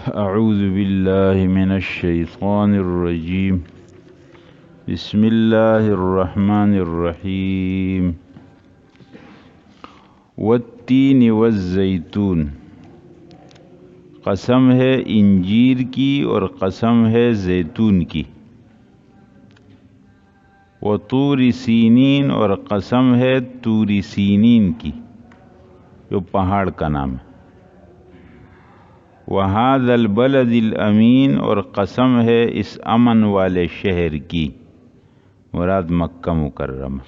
اعوذ باللہ من الشیطان الرجیم بسم اللہ الرحمن الرحیم والتین والزیتون، قسم ہے انجیر کی اور قسم ہے زیتون کی، وطور سینین اور قسم ہے طور سینین کی جو پہاڑ کا نام ہے، وَهَذَا الْبَلَدِ الْأَمِينَ اور قسم ہے اس امن والے شہر کی، مراد مکہ مکرمہ۔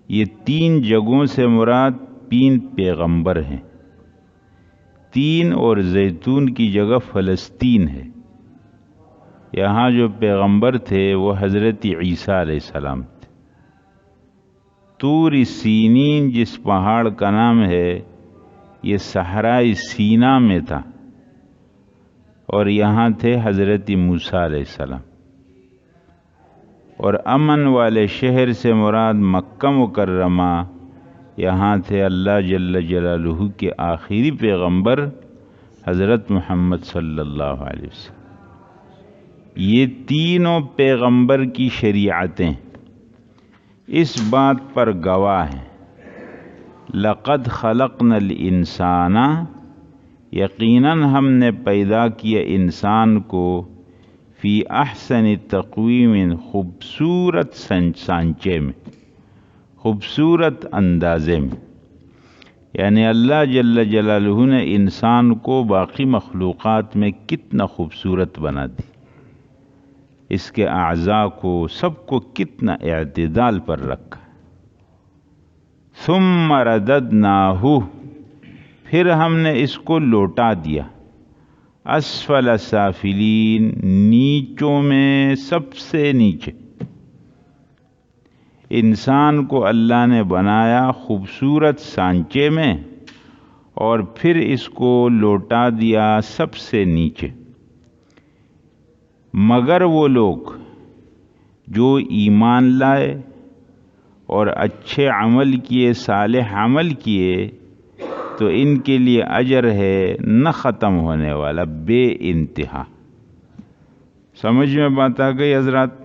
یہ تین جگہوں سے مراد تین پیغمبر ہیں۔ تین اور زیتون کی جگہ فلسطین ہے۔ یہاں جو پیغمبر تھے وہ حضرت عیسیٰ علیہ السلام تھے۔ طور سینین جس پہاڑ کا نام ہے یہ صحرائے سینا میں تھا، اور یہاں تھے حضرت موسیٰ علیہ السلام۔ اور امن والے شہر سے مراد مکہ مکرمہ، یہاں تھے اللہ جل جلالہ کے آخری پیغمبر حضرت محمد صلی اللہ علیہ وسلم۔ یہ تینوں پیغمبر کی شریعتیں اس بات پر گواہ ہیں، لقد خلقنا الانسان، یقیناً ہم نے پیدا کیا انسان کو، فی احسن تقویم، خوبصورت سانچے میں، خوبصورت اندازے میں۔ یعنی اللہ جل جلالہ نے انسان کو باقی مخلوقات میں کتنا خوبصورت بنا دی، اس کے اعضاء کو سب کو کتنا اعتدال پر رکھا۔ ثم رددناہ، پھر ہم نے اس کو لوٹا دیا، اسفل سافلین، نیچوں میں سب سے نیچے۔ انسان کو اللہ نے بنایا خوبصورت سانچے میں اور پھر اس کو لوٹا دیا سب سے نیچے۔ مگر وہ لوگ جو ایمان لائے اور اچھے عمل کیے، صالح عمل کیے، تو ان کے لیے اجر ہے نہ ختم ہونے والا، بے انتہا۔ سمجھ میں بات آ گئی حضرات؟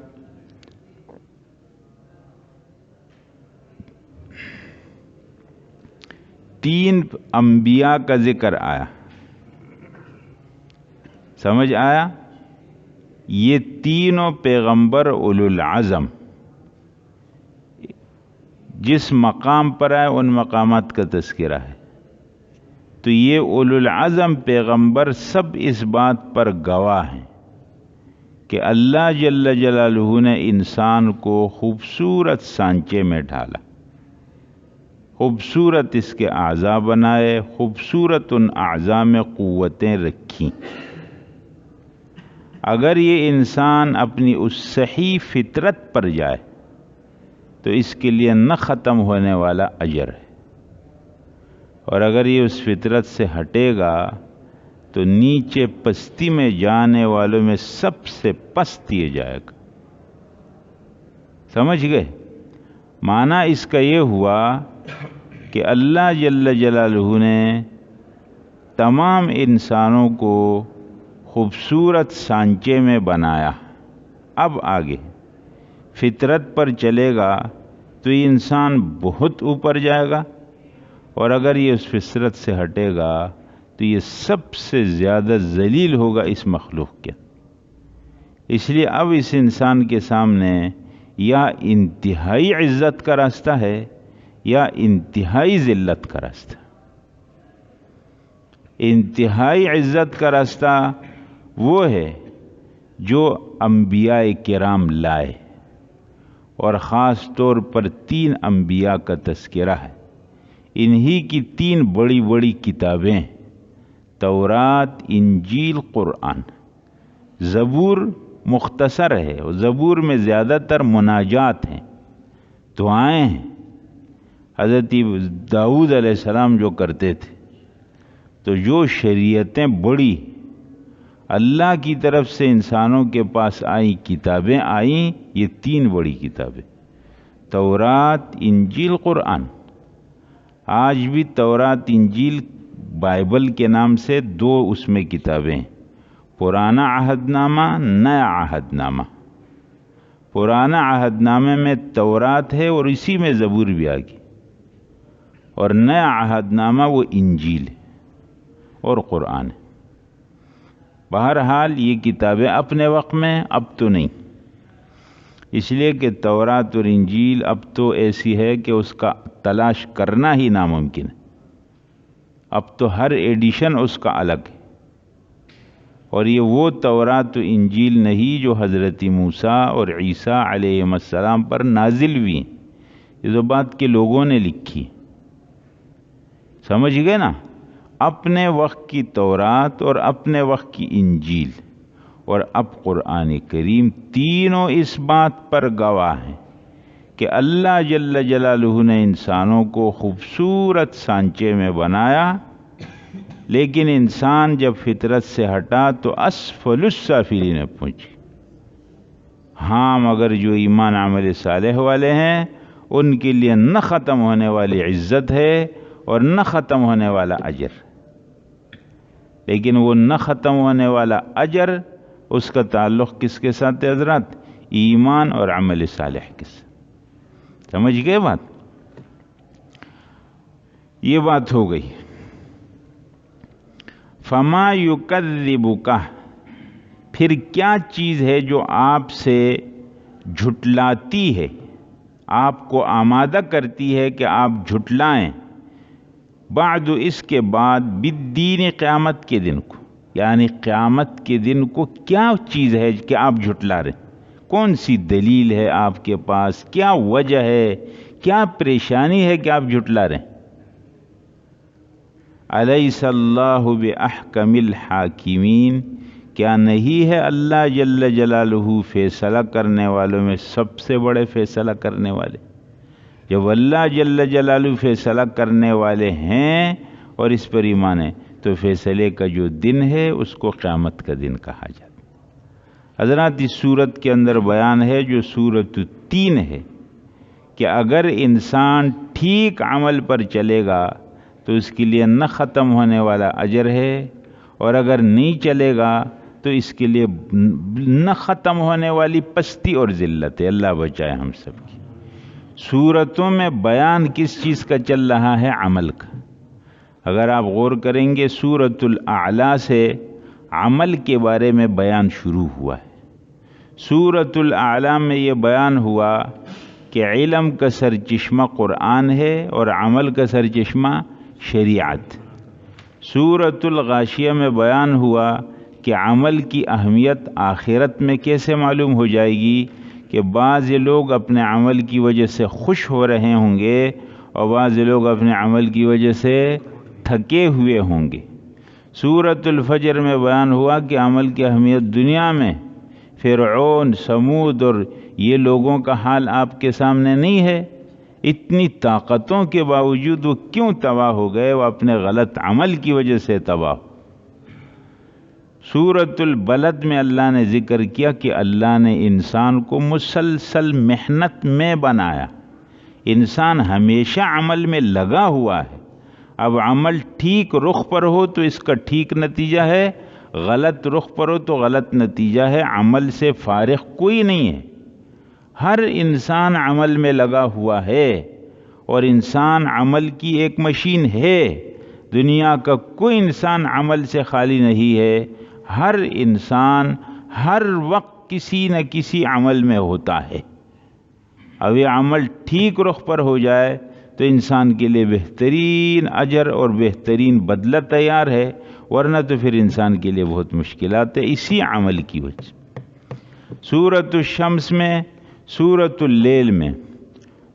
تین انبیاء کا ذکر آیا، سمجھ آیا؟ یہ تینوں پیغمبر اولو العزم جس مقام پر آئے ان مقامات کا تذکرہ ہے، تو یہ اولو العزم پیغمبر سب اس بات پر گواہ ہیں کہ اللہ جل جلالہ نے انسان کو خوبصورت سانچے میں ڈالا، خوبصورت اس کے اعضاء بنائے، خوبصورت ان اعضاء میں قوتیں رکھیں۔ اگر یہ انسان اپنی اس صحیح فطرت پر جائے تو اس کے لیے نہ ختم ہونے والا اجر ہے، اور اگر یہ اس فطرت سے ہٹے گا تو نیچے پستی میں جانے والوں میں سب سے پست یہ جائے گا۔ سمجھ گئے؟ معنی اس کا یہ ہوا کہ اللہ جل جلالہ نے تمام انسانوں کو خوبصورت سانچے میں بنایا۔ اب آگے فطرت پر چلے گا تو یہ انسان بہت اوپر جائے گا، اور اگر یہ اس فطرت سے ہٹے گا تو یہ سب سے زیادہ ذلیل ہوگا اس مخلوق کے۔ اس لیے اب اس انسان کے سامنے یا انتہائی عزت کا راستہ ہے یا انتہائی ذلت کا راستہ۔ انتہائی عزت کا راستہ وہ ہے جو انبیاء کرام لائے، اور خاص طور پر تین انبیاء کا تذکرہ ہے۔ انہی کی تین بڑی بڑی کتابیں، تورات، انجیل، قرآن۔ زبور مختصر ہے، زبور میں زیادہ تر مناجات ہیں، دعائیں ہیں، حضرت داؤد علیہ السلام جو کرتے تھے۔ تو جو شریعتیں بڑی اللہ کی طرف سے انسانوں کے پاس آئیں، کتابیں آئیں، یہ تین بڑی کتابیں، تورات، انجیل، قرآن۔ آج بھی تورات، انجیل بائبل کے نام سے دو اس میں کتابیں ہیں، پرانا عہد نامہ، نیا عہد نامہ۔ پرانا عہد نامے میں تورات ہے اور اسی میں زبور بھی آ گئی، اور نیا عہد نامہ وہ انجیل ہے اور قرآن ہے۔ بہرحال یہ کتابیں اپنے وقت میں، اب تو نہیں، اس لیے کہ تورات اور انجیل اب تو ایسی ہے کہ اس کا تلاش کرنا ہی ناممکن ہے۔ اب تو ہر ایڈیشن اس کا الگ ہے، اور یہ وہ تورات و انجیل نہیں جو حضرت موسیٰ اور عیسیٰ علیہ السلام پر نازل ہوئی ہیں، یہ تو بات کے لوگوں نے لکھی، سمجھ گئے نا؟ اپنے وقت کی تورات اور اپنے وقت کی انجیل اور اب قرآن کریم، تینوں اس بات پر گواہ ہیں کہ اللہ جل جلالہ نے انسانوں کو خوبصورت سانچے میں بنایا، لیکن انسان جب فطرت سے ہٹا تو اسفل السافلین پہنچی۔ ہاں، مگر جو ایمان عمل صالح والے ہیں ان کے لیے نہ ختم ہونے والی عزت ہے اور نہ ختم ہونے والا اجر، لیکن وہ نہ ختم ہونے والا اجر، اس کا تعلق کس کے ساتھ ہے حضرات؟ ایمان اور عمل صالح کے ساتھ۔ سمجھ گئے بات؟ یہ بات ہو گئی۔ فما یکذبک، پھر کیا چیز ہے جو آپ سے جھٹلاتی ہے، آپ کو آمادہ کرتی ہے کہ آپ جھٹلائیں، بعد اس کے بعد، بالدین، قیامت کے دن کو، یعنی قیامت کے دن کو کیا چیز ہے کہ آپ جھٹلا رہے ہیں؟ کون سی دلیل ہے آپ کے پاس؟ کیا وجہ ہے؟ کیا پریشانی ہے کہ آپ جھٹلا رہے ہیں؟ الیس اللہ باحکم الحاکمین، کیا نہیں ہے اللہ جل جلالہ فیصلہ کرنے والوں میں سب سے بڑے فیصلہ کرنے والے؟ جب اللہ جل جلالہ فیصلہ کرنے والے ہیں اور اس پر ایمان ہے، تو فیصلے کا جو دن ہے اس کو قیامت کا دن کہا جاتا ہے۔ حضرات، اس سورت کے اندر بیان ہے جو سورت 3 ہے کہ اگر انسان ٹھیک عمل پر چلے گا تو اس کے لیے نہ ختم ہونے والا اجر ہے، اور اگر نہیں چلے گا تو اس کے لیے نہ ختم ہونے والی پستی اور ذلت ہے۔ اللہ بچائے ہم سب کی۔ سورتوں میں بیان کس چیز کا چل رہا ہے؟ عمل کا۔ اگر آپ غور کریں گے، سورۃ الاعلیٰ سے عمل کے بارے میں بیان شروع ہوا ہے۔ سورۃ الاعلیٰ میں یہ بیان ہوا کہ علم کا سرچشمہ قرآن ہے اور عمل کا سرچشمہ شریعت۔ سورۃ الغاشیہ میں بیان ہوا کہ عمل کی اہمیت آخرت میں کیسے معلوم ہو جائے گی، کہ بعض لوگ اپنے عمل کی وجہ سے خوش ہو رہے ہوں گے اور بعض لوگ اپنے عمل کی وجہ سے تھکے ہوئے ہوں گے۔ سورۃ الفجر میں بیان ہوا کہ عمل کی اہمیت دنیا میں، فرعون، سمود اور یہ لوگوں کا حال آپ کے سامنے نہیں ہے؟ اتنی طاقتوں کے باوجود وہ کیوں تباہ ہو گئے؟ وہ اپنے غلط عمل کی وجہ سے تباہ ہو۔ سورۃ البلد میں اللہ نے ذکر کیا کہ اللہ نے انسان کو مسلسل محنت میں بنایا، انسان ہمیشہ عمل میں لگا ہوا ہے۔ اب عمل ٹھیک رخ پر ہو تو اس کا ٹھیک نتیجہ ہے، غلط رخ پر ہو تو غلط نتیجہ ہے۔ عمل سے فارغ کوئی نہیں ہے، ہر انسان عمل میں لگا ہوا ہے، اور انسان عمل کی ایک مشین ہے۔ دنیا کا کوئی انسان عمل سے خالی نہیں ہے، ہر انسان ہر وقت کسی نہ کسی عمل میں ہوتا ہے۔ اب یہ عمل ٹھیک رخ پر ہو جائے تو انسان کے لیے بہترین اجر اور بہترین بدلہ تیار ہے، ورنہ تو پھر انسان کے لیے بہت مشکلات ہے اسی عمل کی وجہ سے۔ سورۃ الشمس میں، سورۃ اللیل میں،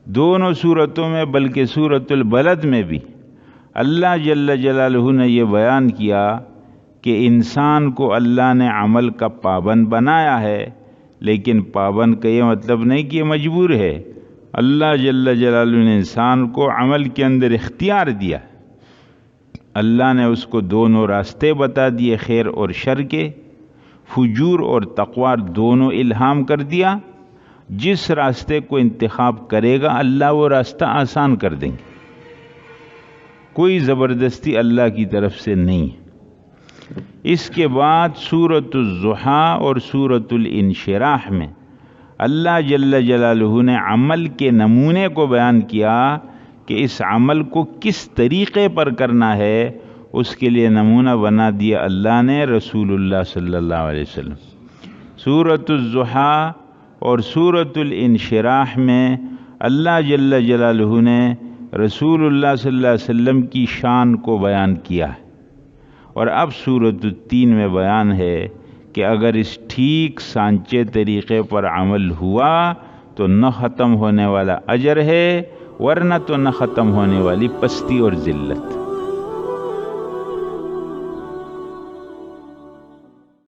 دونوں سورتوں میں، بلکہ سورۃ البلد میں بھی اللہ جل جلالہ نے یہ بیان کیا کہ انسان کو اللہ نے عمل کا پابند بنایا ہے، لیکن پابند کا یہ مطلب نہیں کہ یہ مجبور ہے۔ اللہ جل جلالہ نے انسان کو عمل کے اندر اختیار دیا، اللہ نے اس کو دونوں راستے بتا دیے، خیر اور شر کے، فجور اور تقوی دونوں الہام کر دیا۔ جس راستے کو انتخاب کرے گا اللہ وہ راستہ آسان کر دیں گے۔ کوئی زبردستی اللہ کی طرف سے نہیں ہے۔ اس کے بعد سورۃ الضحیٰ اور سورۃ الانشراح میں اللہ جل جلالہ نے عمل کے نمونے کو بیان کیا کہ اس عمل کو کس طریقے پر کرنا ہے، اس کے لیے نمونہ بنا دیا اللہ نے رسول اللہ صلی اللہ علیہ وسلم۔ سورۃ الضحیٰ اور سورۃ الانشراح میں اللہ جل جلالہ نے رسول اللہ صلی اللہ علیہ وسلم کی شان کو بیان کیا ہے، اور اب سورۃ التین میں بیان ہے کہ اگر اس ٹھیک سانچے طریقے پر عمل ہوا تو نہ ختم ہونے والا اجر ہے، ورنہ تو نہ ختم ہونے والی پستی اور ذلت۔